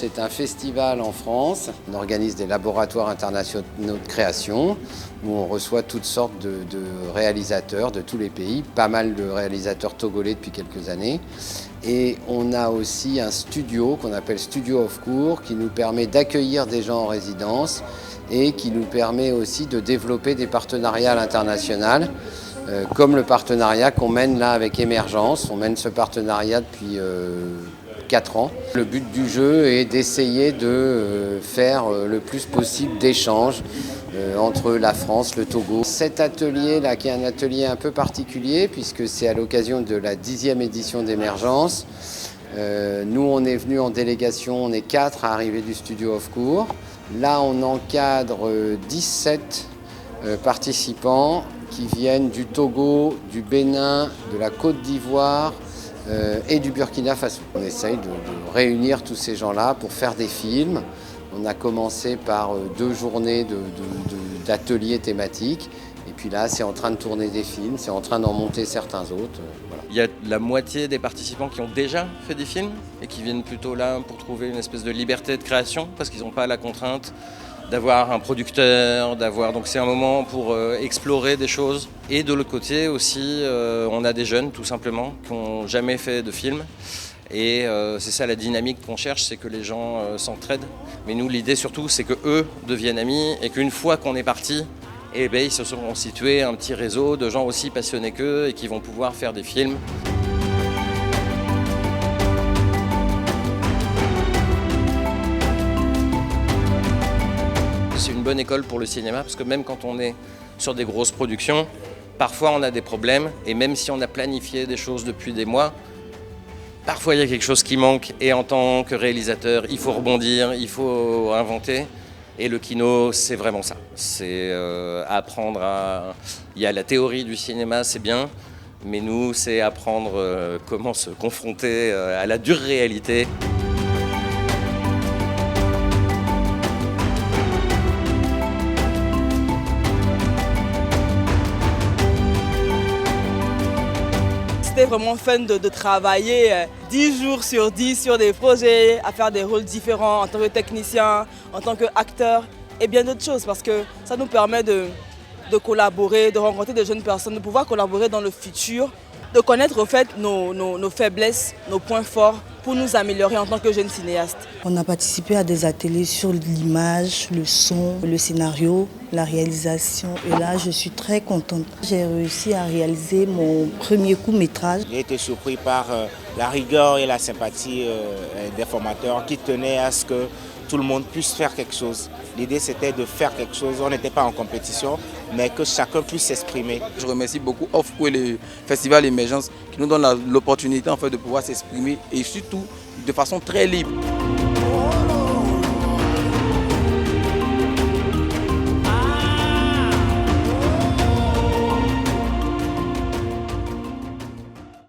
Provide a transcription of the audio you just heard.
c'est un festival en France. On organise des laboratoires internationaux de création où on reçoit toutes sortes de réalisateurs de tous les pays, pas mal de réalisateurs togolais depuis quelques années. Et on a aussi un studio qu'on appelle Studio of Cours qui nous permet d'accueillir des gens en résidence et qui nous permet aussi de développer des partenariats à l'international, comme le partenariat qu'on mène là avec Émergence. On mène ce partenariat depuis 4 ans. Le but du jeu est d'essayer de faire le plus possible d'échanges entre la France, le Togo. Cet atelier-là, qui est un atelier un peu particulier, puisque c'est à l'occasion de la 10e édition d'Émergence. Nous, on est venus en délégation, on est 4 à arriver du Studio of Cours. Là, on encadre 17 participants qui viennent du Togo, du Bénin, de la Côte d'Ivoire et du Burkina Faso. On essaye de réunir tous ces gens-là pour faire des films. On a commencé par 2 journées d'ateliers thématiques. Et puis là, c'est en train de tourner des films, c'est en train d'en monter certains autres. Voilà. Il y a la moitié des participants qui ont déjà fait des films et qui viennent plutôt là pour trouver une espèce de liberté de création parce qu'ils n'ont pas la contrainte d'avoir un producteur, donc c'est un moment pour explorer des choses. Et de l'autre côté aussi, on a des jeunes tout simplement qui n'ont jamais fait de film. Et c'est ça la dynamique qu'on cherche, c'est que les gens s'entraident. Mais nous, l'idée surtout, c'est qu'eux deviennent amis et qu'une fois qu'on est parti, eh bien, ils se sont constitués un petit réseau de gens aussi passionnés qu'eux et qui vont pouvoir faire des films. C'est une bonne école pour le cinéma parce que même quand on est sur des grosses productions, parfois on a des problèmes et même si on a planifié des choses depuis des mois, parfois il y a quelque chose qui manque et en tant que réalisateur, il faut rebondir, il faut inventer. Et le kino, c'est vraiment ça. C'est apprendre à... Il y a la théorie du cinéma, c'est bien, mais nous, c'est apprendre comment se confronter à la dure réalité. C'était vraiment fun de travailler 10 jours sur 10 sur des projets, à faire des rôles différents en tant que technicien, en tant qu'acteur et bien d'autres choses parce que ça nous permet de collaborer, de rencontrer de jeunes personnes, de pouvoir collaborer dans le futur, de connaître au fait nos faiblesses, nos points forts pour nous améliorer en tant que jeunes cinéastes. On a participé à des ateliers sur l'image, le son, le scénario, la réalisation. Et là, je suis très contente. J'ai réussi à réaliser mon premier court-métrage. J'ai été surpris par la rigueur et la sympathie des formateurs qui tenaient à ce que tout le monde puisse faire quelque chose. L'idée, c'était de faire quelque chose. On n'était pas en compétition, mais que chacun puisse s'exprimer. Je remercie beaucoup OFCO et le Festival Émergence qui nous donne l'opportunité en fait, de pouvoir s'exprimer et surtout de façon très libre.